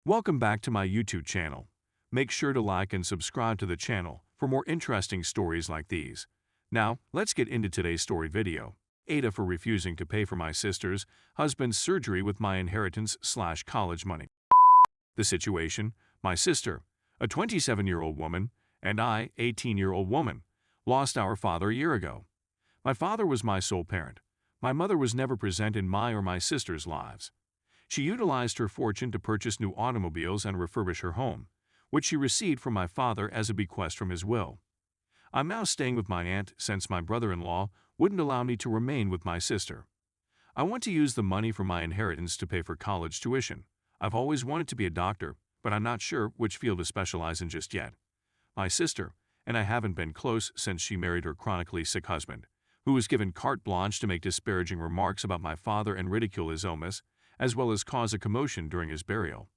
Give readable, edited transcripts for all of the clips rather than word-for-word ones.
Welcome back to my YouTube channel. Make sure to like and subscribe to the channel for more interesting stories like these. Now, let's get into today's story video. AITA for refusing to pay for my sister's husband's surgery with my inheritance/college money. The situation: my sister, a 27-year-old woman, and I, 18-year-old woman, lost our father a year ago. My father was my sole parent. My mother was never present in my or my sister's lives. She utilized her fortune to purchase new automobiles and refurbish her home, which she received from my father as a bequest from his will. I'm now staying with my aunt since my brother-in-law wouldn't allow me to remain with my sister. I want to use the money from my inheritance to pay for college tuition. I've always wanted to be a doctor, but I'm not sure which field to specialize in just yet. My sister and I haven't been close since she married her chronically sick husband, who was given carte blanche to make disparaging remarks about my father and ridicule his illness, as well as cause a commotion during his burial.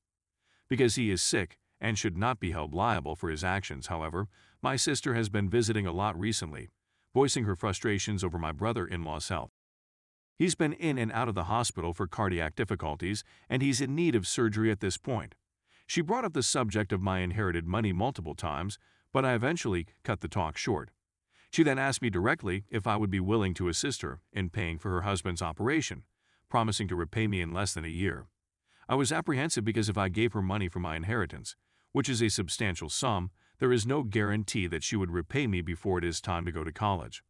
Because he is sick and should not be held liable for his actions, however, my sister has been visiting a lot recently, voicing her frustrations over my brother-in-law's health. He's been in and out of the hospital for cardiac difficulties, and he's in need of surgery at this point. She brought up the subject of my inherited money multiple times, but I eventually cut the talk short. She then asked me directly if I would be willing to assist her in paying for her husband's operation, promising to repay me in less than a year. I was apprehensive because if I gave her money for my inheritance, which is a substantial sum, there is no guarantee that she would repay me before it is time to go to college.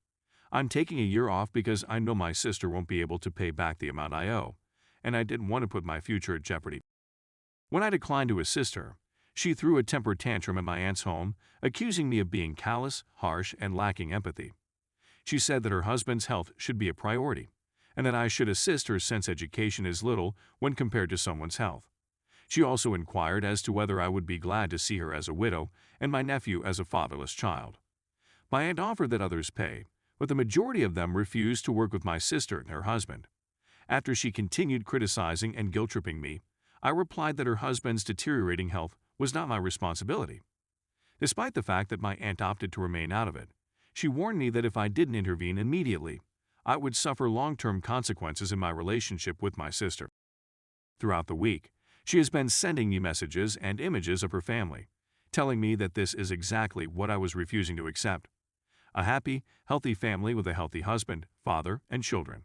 I'm taking a year off because I know my sister won't be able to pay back the amount I owe, and I didn't want to put my future at jeopardy. When I declined to assist her, she threw a temper tantrum at my aunt's home, accusing me of being callous, harsh, and lacking empathy. She said that her husband's health should be a priority, and that I should assist her since education is little when compared to someone's health. She also inquired as to whether I would be glad to see her as a widow and my nephew as a fatherless child. My aunt offered that others pay, but the majority of them refused to work with my sister and her husband. After she continued criticizing and guilt-tripping me, I replied that her husband's deteriorating health was not my responsibility. Despite the fact that my aunt opted to remain out of it, she warned me that if I didn't intervene immediately, I would suffer long-term consequences in my relationship with my sister. Throughout the week, she has been sending me messages and images of her family, telling me that this is exactly what I was refusing to accept: a happy, healthy family with a healthy husband, father, and children.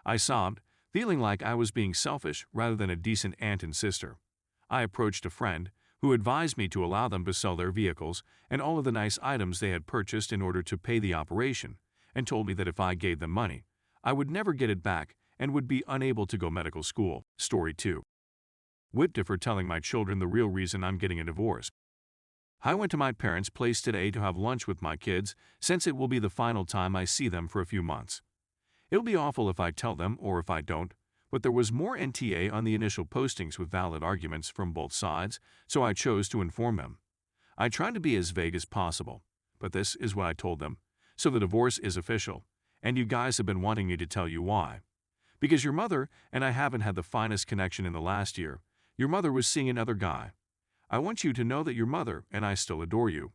I sobbed, feeling like I was being selfish rather than a decent aunt and sister. I approached a friend, who advised me to allow them to sell their vehicles and all of the nice items they had purchased in order to pay the operation, and told me that if I gave them money, I would never get it back and would be unable to go medical school. Story 2. Whipped for telling my children the real reason I'm getting a divorce. I went to my parents' place today to have lunch with my kids since it will be the final time I see them for a few months. It'll be awful if I tell them or if I don't, but there was more NTA on the initial postings with valid arguments from both sides, so I chose to inform them. I tried to be as vague as possible, but this is what I told them. So the divorce is official, and you guys have been wanting me to tell you why. Because your mother and I haven't had the finest connection in the last year. Your mother was seeing another guy. I want you to know that your mother and I still adore you,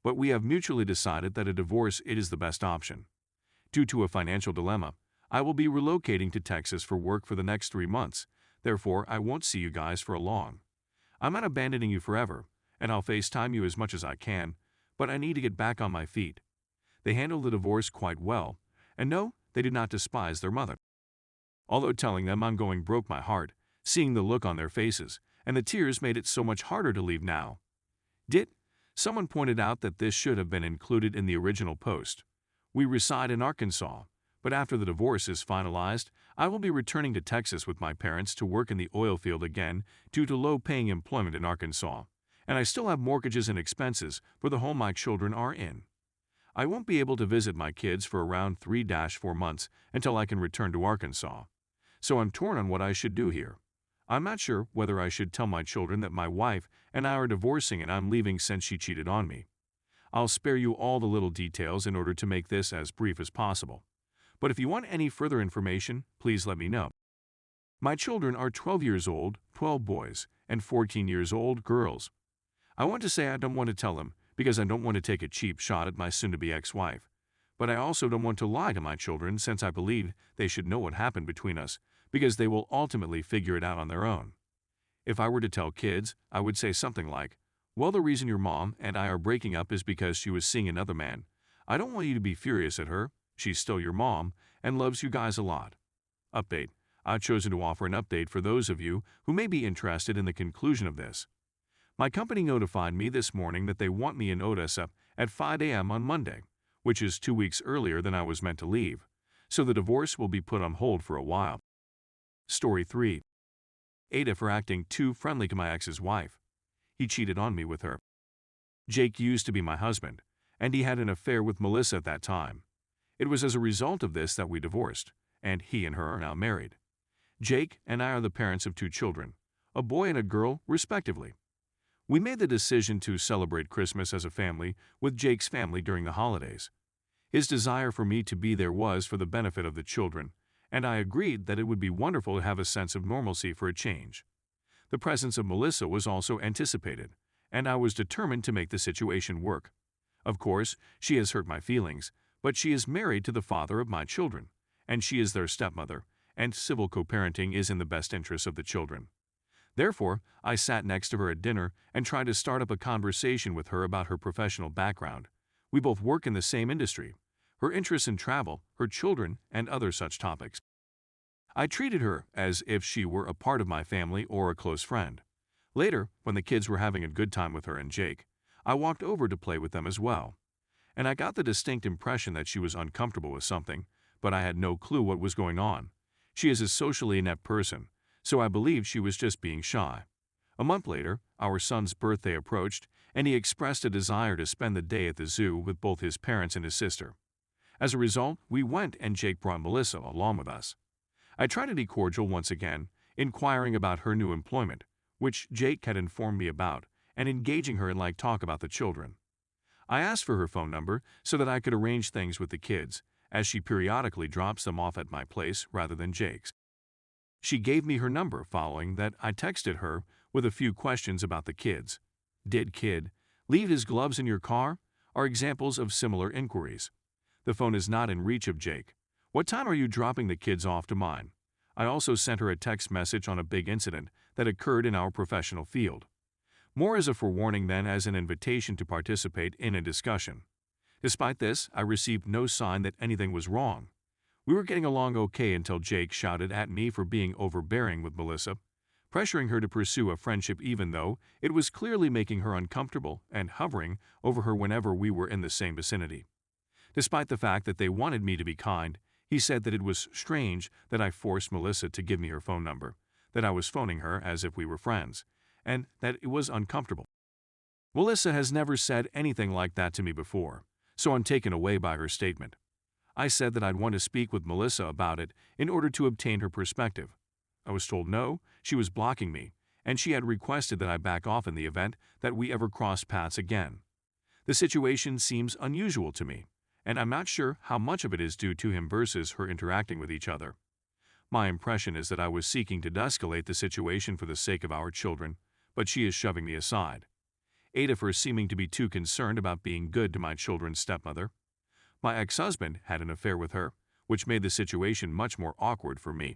but we have mutually decided that a divorce is the best option. Due to a financial dilemma, I will be relocating to Texas for work for the next 3 months, therefore I won't see you guys for long. I'm not abandoning you forever, and I'll FaceTime you as much as I can, but I need to get back on my feet. They handled the divorce quite well, and no, they did not despise their mother. Although telling them I'm going broke my heart, seeing the look on their faces, and the tears made it so much harder to leave now. Someone pointed out that this should have been included in the original post. We reside in Arkansas, but after the divorce is finalized, I will be returning to Texas with my parents to work in the oil field again due to low-paying employment in Arkansas, and I still have mortgages and expenses for the home my children are in. I won't be able to visit my kids for around 3-4 months until I can return to Arkansas, so I'm torn on what I should do here. I'm not sure whether I should tell my children that my wife and I are divorcing and I'm leaving since she cheated on me. I'll spare you all the little details in order to make this as brief as possible. But if you want any further information, please let me know. My children are 12 years old, 12 boys, and 14 years old girls. I want to say I don't want to tell them because I don't want to take a cheap shot at my soon-to-be ex-wife. But I also don't want to lie to my children since I believe they should know what happened between us because they will ultimately figure it out on their own. If I were to tell kids, I would say something like, well, the reason your mom and I are breaking up is because she was seeing another man. I don't want you to be furious at her. She's still your mom and loves you guys a lot. Update. I've chosen to offer an update for those of you who may be interested in the conclusion of this. My company notified me this morning that they want me in Odessa at 5 a.m. on Monday, which is 2 weeks earlier than I was meant to leave, so the divorce will be put on hold for a while. Story 3. Ada for acting too friendly to my ex's wife. He cheated on me with her. Jake used to be my husband, and he had an affair with Melissa at that time. It was as a result of this that we divorced, and he and her are now married. Jake and I are the parents of 2 children, a boy and a girl, respectively. We made the decision to celebrate Christmas as a family with Jake's family during the holidays. His desire for me to be there was for the benefit of the children, and I agreed that it would be wonderful to have a sense of normalcy for a change. The presence of Melissa was also anticipated, and I was determined to make the situation work. Of course, she has hurt my feelings, but she is married to the father of my children, and she is their stepmother, and civil co-parenting is in the best interests of the children. Therefore, I sat next to her at dinner and tried to start up a conversation with her about her professional background. We both work in the same industry, her interests in travel, her children, and other such topics. I treated her as if she were a part of my family or a close friend. Later, when the kids were having a good time with her and Jake, I walked over to play with them as well. And I got the distinct impression that she was uncomfortable with something, but I had no clue what was going on. She is a socially inept person, so I believed she was just being shy. A month later, our son's birthday approached, and he expressed a desire to spend the day at the zoo with both his parents and his sister. As a result, we went and Jake brought Melissa along with us. I tried to be cordial once again, inquiring about her new employment, which Jake had informed me about, and engaging her in light talk about the children. I asked for her phone number so that I could arrange things with the kids, as she periodically drops them off at my place rather than Jake's. She gave me her number. Following that, I texted her with a few questions about the kids. Did kid leave his gloves in your car? Are examples of similar inquiries. The phone is not in reach of Jake. What time are you dropping the kids off to mine? I also sent her a text message on a big incident that occurred in our professional field. More as a forewarning than as an invitation to participate in a discussion. Despite this, I received no sign that anything was wrong. We were getting along okay until Jake shouted at me for being overbearing with Melissa, pressuring her to pursue a friendship even though it was clearly making her uncomfortable and hovering over her whenever we were in the same vicinity. Despite the fact that they wanted me to be kind, he said that it was strange that I forced Melissa to give me her phone number, that I was phoning her as if we were friends, and that it was uncomfortable. Melissa has never said anything like that to me before, so I'm taken away by her statement. I said that I'd want to speak with Melissa about it in order to obtain her perspective. I was told no, she was blocking me, and she had requested that I back off in the event that we ever crossed paths again. The situation seems unusual to me, and I'm not sure how much of it is due to him versus her interacting with each other. My impression is that I was seeking to de-escalate the situation for the sake of our children, but she is shoving me aside. Ada for seeming to be too concerned about being good to my children's stepmother. My ex-husband had an affair with her, which made the situation much more awkward for me.